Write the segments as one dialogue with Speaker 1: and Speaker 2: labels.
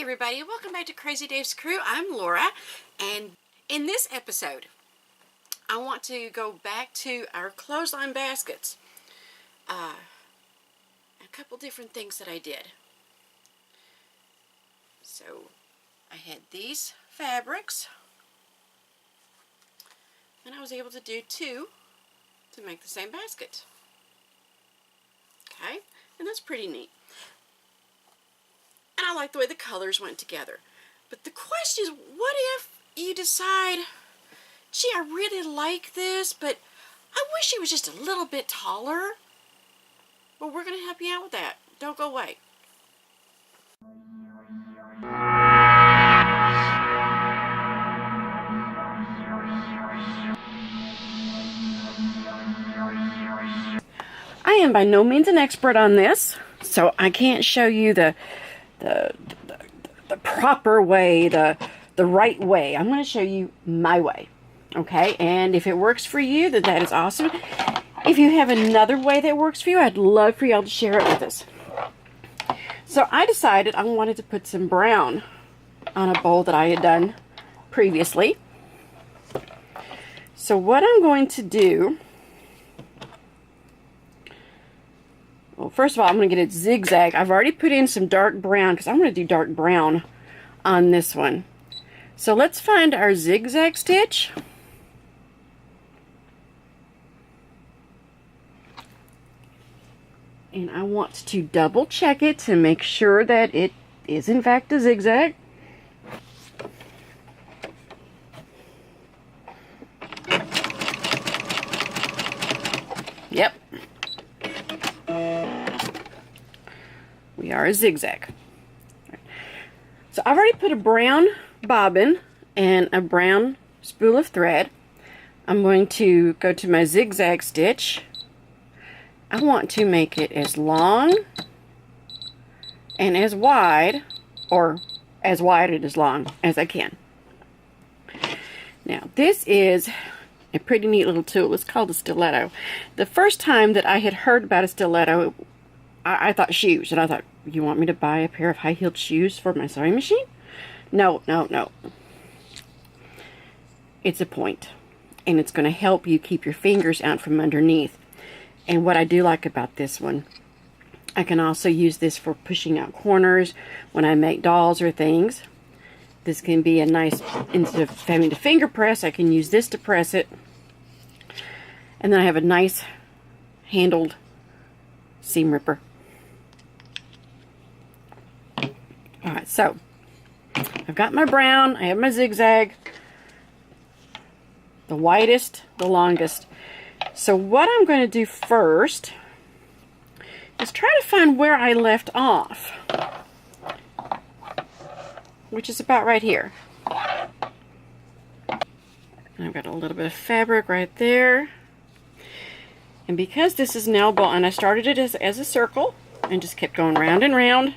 Speaker 1: Hey everybody, welcome back to Crazy Dave's Crew. I'm Laura, and in this episode I want to go back to our clothesline baskets. A couple different things that I did. So I had these fabrics, and I was able to do two to make the same basket. Okay, and that's pretty neat. And I like the way the colors went together. But the question is, what if you decide, gee, I really like this, but I wish it was just a little bit taller? Well, we're going to help you out with that. Don't go away. I am by no means an expert on this, so I can't show you the proper way, the right way. I'm going to show you my way, okay? And if it works for you, then that is awesome. If you have another way that works for you, I'd love for y'all to share it with us. So I decided I wanted to put some brown on a bowl that I had done previously. So what I'm going to do, well, first of all, I'm going to get it zigzag. I've already put in some dark brown because I'm going to do dark brown on this one. So let's find our zigzag stitch. And I want to double check it to make sure that it is in fact a zigzag. Yep. We are a zigzag. So I've already put a brown bobbin and a brown spool of thread. I'm going to go to my zigzag stitch. I want to make it as long and as wide, or as wide and as long as I can. Now this is a pretty neat little tool. It's called a stiletto. The first time that I had heard about a stiletto, I thought shoes, and I thought, you want me to buy a pair of high-heeled shoes for my sewing machine? No, no, no. It's a point, and it's going to help you keep your fingers out from underneath. And what I do like about this one, I can also use this for pushing out corners when I make dolls or things. This can be a nice, instead of having to finger press, I can use this to press it. And then I have a nice handled seam ripper. Alright, so I've got my brown, I have my zigzag, the widest, the longest. So what I'm going to do first is try to find where I left off, which is about right here. And I've got a little bit of fabric right there. And because this is an elbow, and I started it as a circle and just kept going round and round,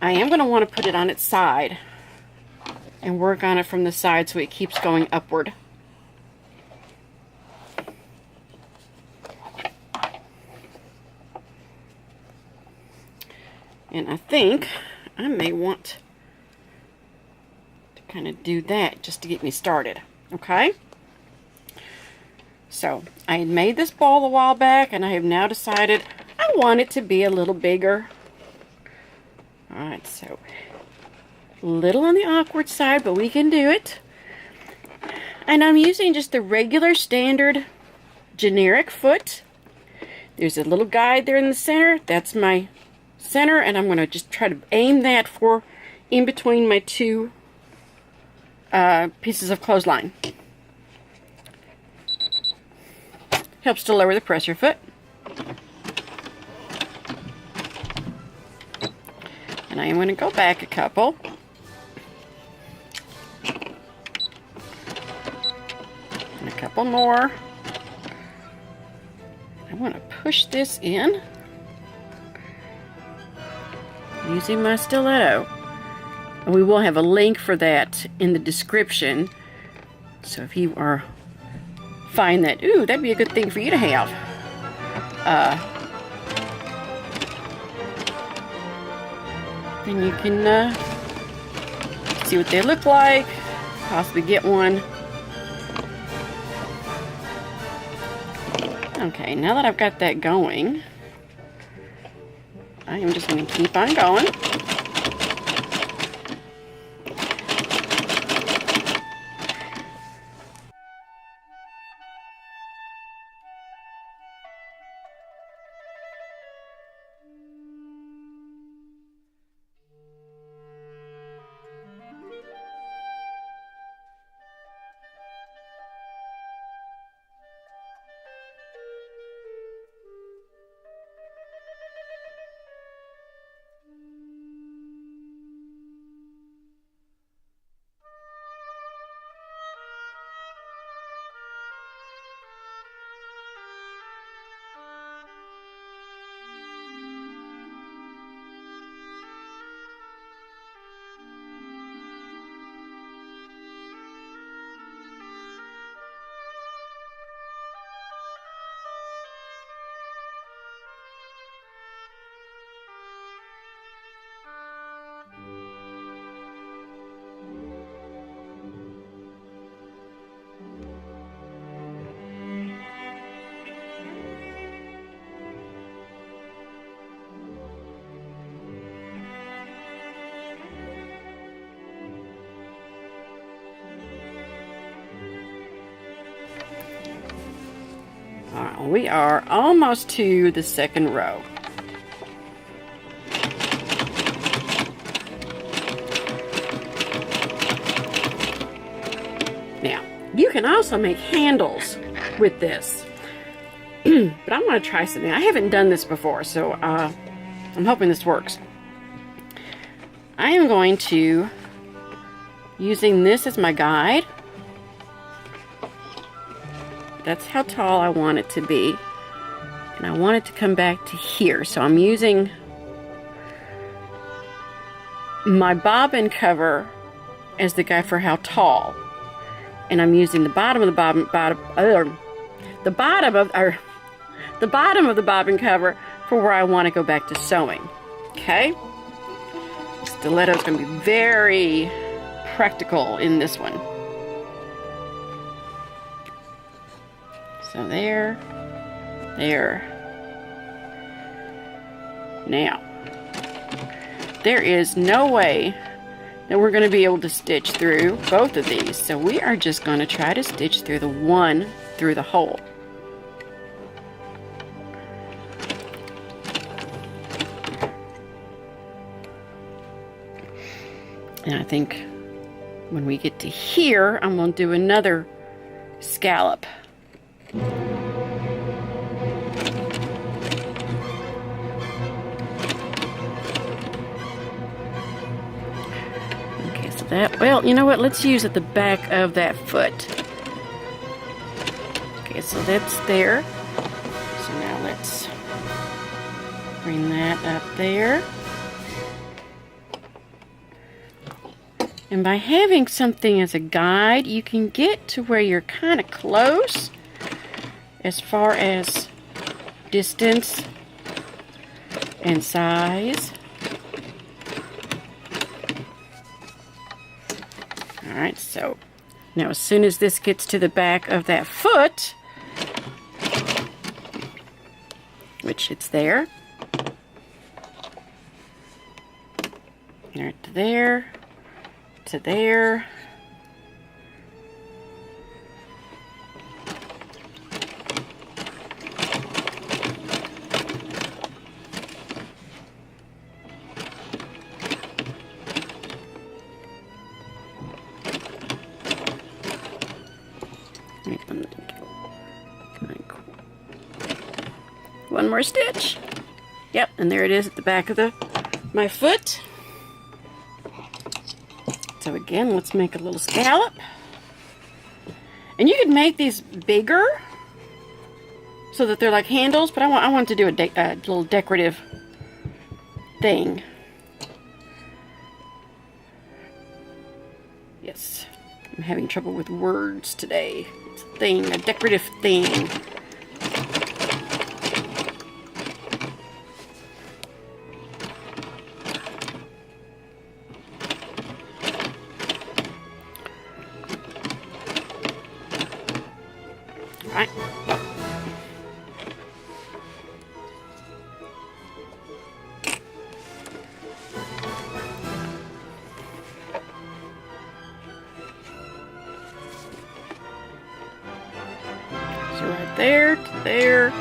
Speaker 1: I am going to want to put it on its side and work on it from the side so it keeps going upward. And I think I may want to kind of do that just to get me started. Okay? So I had made this ball a while back, and I have now decided I want it to be a little bigger. Alright, so a little on the awkward side, but we can do it. And I'm using just the regular standard generic foot. There's a little guide there in the center. That's my center, and I'm going to just try to aim that for in between my two pieces of clothesline. Helps to lower the pressure foot. And I am going to go back a couple. And a couple more. I want to push this in using my stiletto. And we will have a link for that in the description. So if you are find that, ooh, that'd be a good thing for you to have. then you can see what they look like, possibly get one. Okay, now that I've got that going, I am just going to keep on going. We are almost to the second row. Now, you can also make handles with this. But I'm going to try something. I haven't done this before, so I'm hoping this works. I am going to, using this as my guide, that's how tall I want it to be. And I want it to come back to here. So I'm using my bobbin cover as the guide for how tall. And I'm using the bottom of the the bottom of the bobbin cover for where I want to go back to sewing. Okay? Stiletto is going to be very practical in this one. So there. Now, there is no way that we're going to be able to stitch through both of these. So we are just going to try to stitch through the one through the hole. And I think when we get to here, I'm going to do another scallop. Okay, so that, well, you know what? Let's use at the back of that foot. Okay, so that's there. So now let's bring that up there. And by having something as a guide, you can get to where you're kind of close as far as distance and size. Alright, so now as soon as this gets to the back of that foot, which it's there, there to there, to there. One more stitch. Yep, and there it is at the back of my foot. So again, let's make a little scallop. And you could make these bigger so that they're like handles, but I want to do a little decorative thing. Yes, I'm having trouble with words today. It's a thing, a decorative thing. there to there.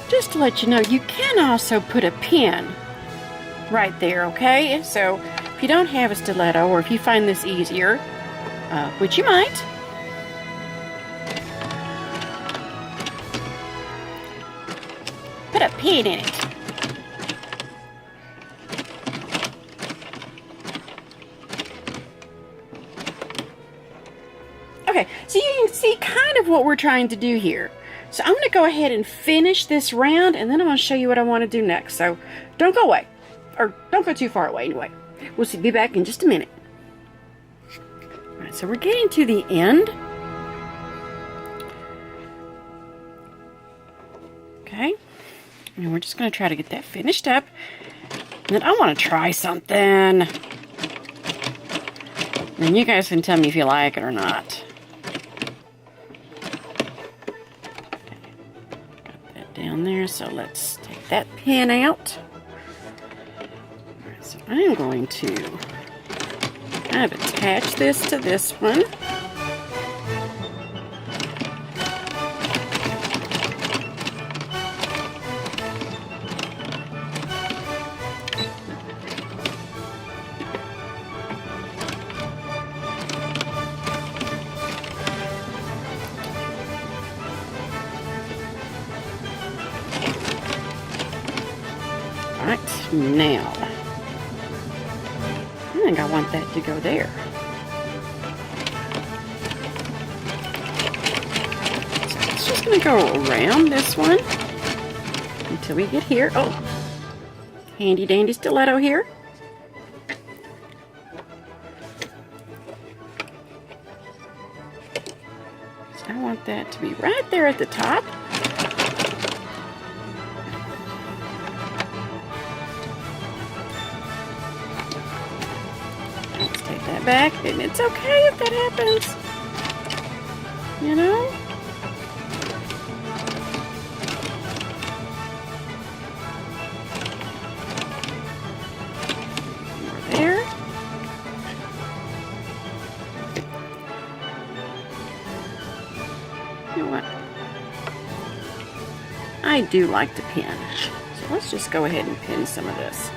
Speaker 1: Just to let you know, you can also put a pin right there, okay? So if you don't have a stiletto, or if you find this easier, which you might, put a pin in it. Okay, so you can see kind of what we're trying to do here. So I'm going to go ahead and finish this round, and then I'm going to show you what I want to do next. So don't go away, or don't go too far away anyway. We'll be back in just a minute. All right, so we're getting to the end. Okay, and we're just going to try to get that finished up. And then I want to try something. And you guys can tell me if you like it or not. Down there, so let's take that pin out. All right, so I'm going to kind of attach this to this one. Now, I think I want that to go there. So it's just going to go around this one until we get here. Oh, handy dandy stiletto here. So I want that to be right there at the top. Back, and it's okay if that happens, you know. Over there. You know what? I do like to pin, so let's just go ahead and pin some of this.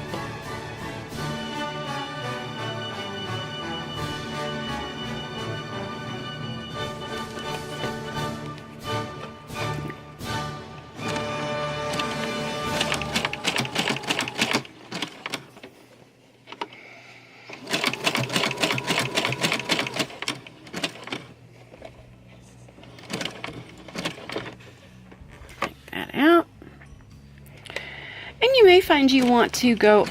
Speaker 1: You may find you want to go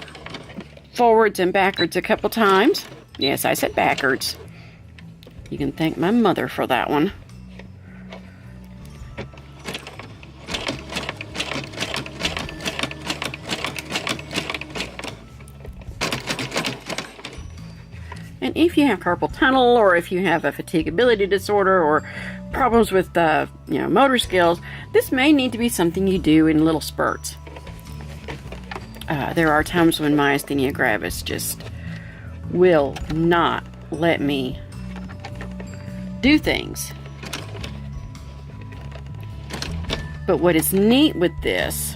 Speaker 1: forwards and backwards a couple times. Yes, I said backwards. You can thank my mother for that one. And if you have carpal tunnel, or if you have a fatigability disorder, or problems with motor skills, this may need to be something you do in little spurts. There are times when myasthenia gravis just will not let me do things. But what is neat with this,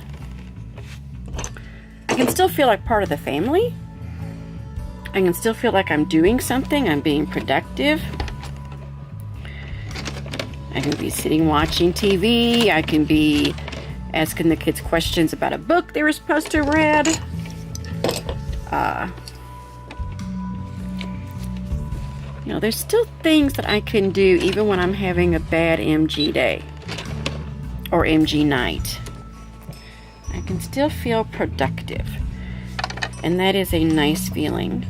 Speaker 1: I can still feel like part of the family. I can still feel like I'm doing something, I'm being productive. I can be sitting watching TV, I can be asking the kids questions about a book they were supposed to read. There's still things that I can do even when I'm having a bad MG day or MG night. I can still feel productive, and that is a nice feeling.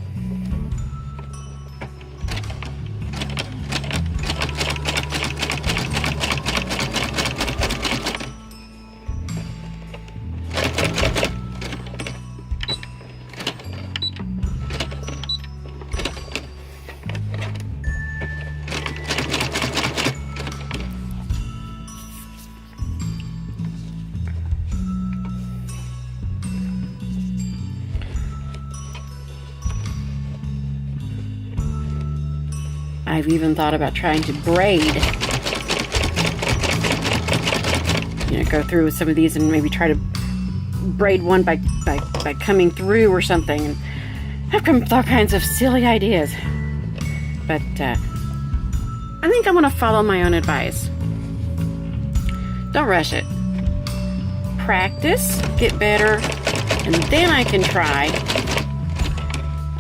Speaker 1: I've even thought about trying to braid. You know, go through with some of these and maybe try to braid one by coming through or something. And I've come up with all kinds of silly ideas. But I think I'm going to follow my own advice. Don't rush it. Practice, get better, and then I can try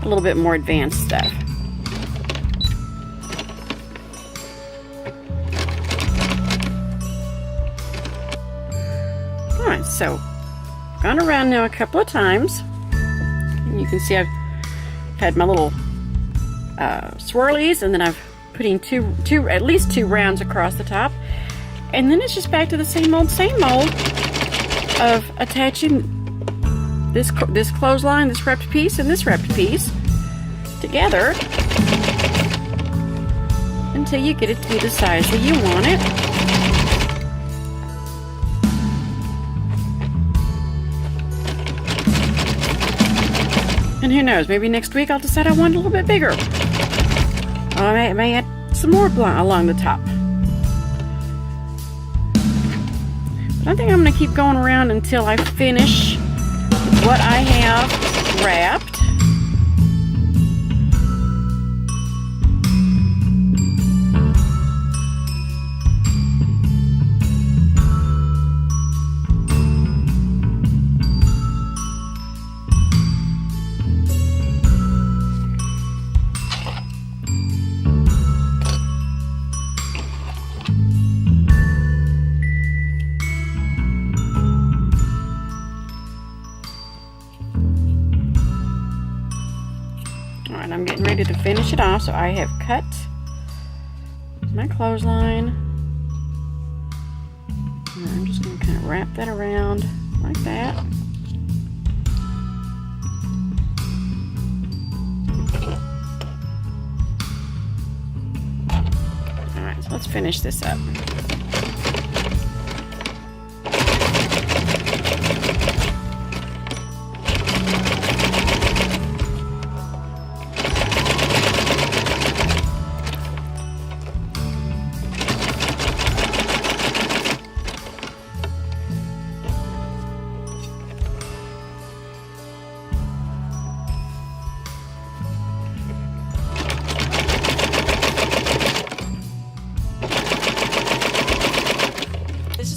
Speaker 1: a little bit more advanced stuff. Alright, so I've gone around now a couple of times. And you can see I've had my little swirlies, and then I've putting at least two rounds across the top. And then it's just back to the same old of attaching this clothesline, this wrapped piece, and this wrapped piece together until you get it to be the size that you want it. And who knows, maybe next week I'll decide I want it a little bit bigger. Or I may add some more along the top. But I think I'm going to keep going around until I finish what I have wrapped. Alright, I'm getting ready to finish it off, so I have cut my clothesline. And I'm just going to kind of wrap that around like that. Alright, so let's finish this up.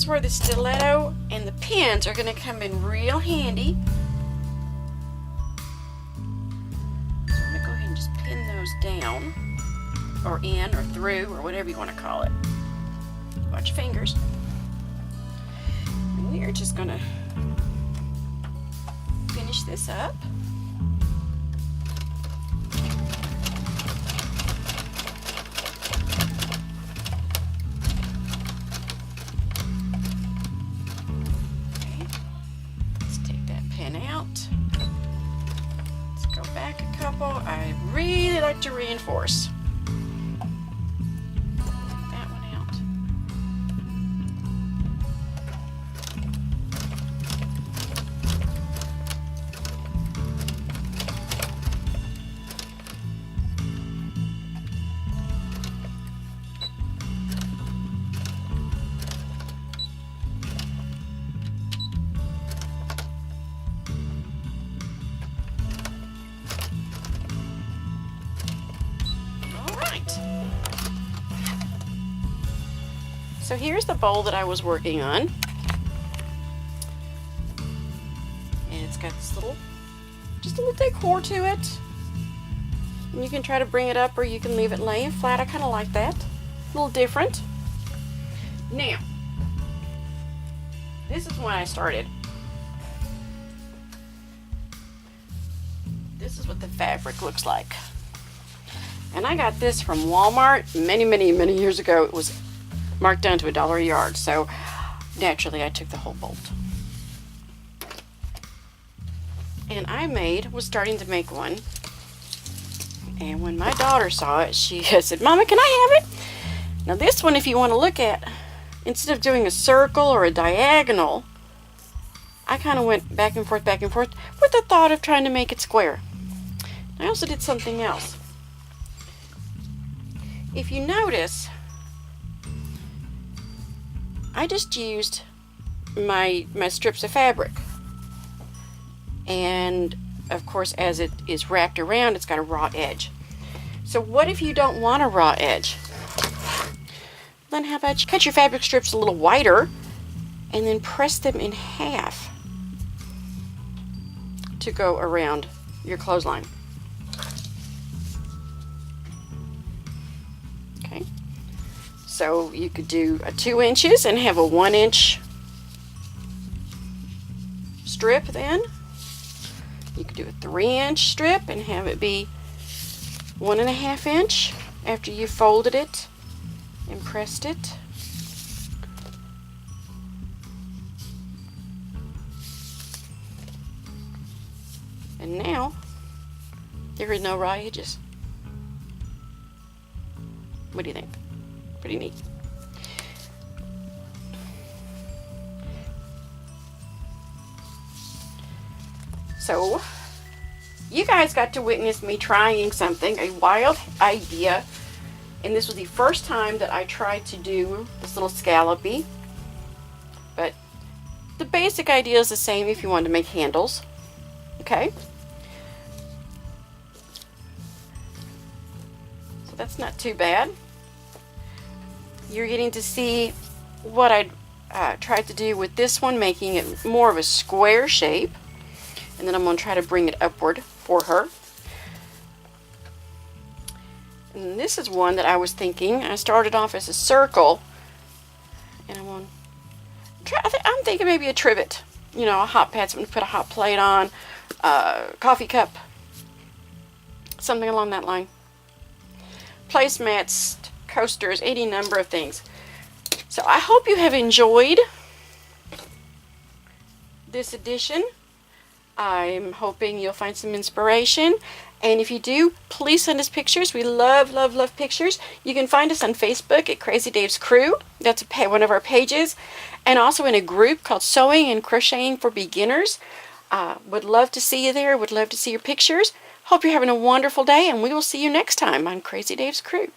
Speaker 1: Where the stiletto and the pins are going to come in real handy. So I'm going to go ahead and just pin those down, or in, or through, or whatever you want to call it. Watch your fingers. And we are just going to finish this up. I really like to reinforce. Take that one out. So here's the bowl that I was working on. And it's got this just a little decor to it. And you can try to bring it up, or you can leave it laying flat. I kind of like that. A little different. Now, this is when I started. This is what the fabric looks like. And I got this from Walmart many years ago. It was marked down to $1 a yard, so naturally I took the whole bolt. And I was starting to make one, and when my daughter saw it, she said, "Mama, can I have it?" Now this one, if you want to look at, instead of doing a circle or a diagonal, I kind of went back and forth with the thought of trying to make it square. I also did something else. If you notice, I just used my strips of fabric, and of course as it is wrapped around, it's got a raw edge. So what if you don't want a raw edge? Then how about you cut your fabric strips a little wider and then press them in half to go around your clothesline. Okay, so you could do a 2 inches and have a 1 inch strip. Then you could do a 3 inch strip and have it be 1.5 inch after you folded it and pressed it. And now there are no raw edges. What do you think? Pretty neat. So you guys got to witness me trying something, a wild idea, and this was the first time that I tried to do this little scallopy. But the basic idea is the same if you want to make handles. Okay? So that's not too bad. You're getting to see what I tried to do with this one, making it more of a square shape. And then I'm going to try to bring it upward for her. And this is one that I was thinking. I started off as a circle, and I'm thinking maybe a trivet. You know, a hot pad, something to put a hot plate on, coffee cup, something along that line. Placemats, coasters, any number of things. So I hope you have enjoyed this edition. I'm hoping you'll find some inspiration. And if you do, please send us pictures. We love, love, love pictures. You can find us on Facebook at Crazy Dave's Crew. That's one of our pages. And also in a group called Sewing and Crocheting for Beginners. Would love to see you there. Would love to see your pictures. Hope you're having a wonderful day, and we will see you next time on Crazy Dave's Crew.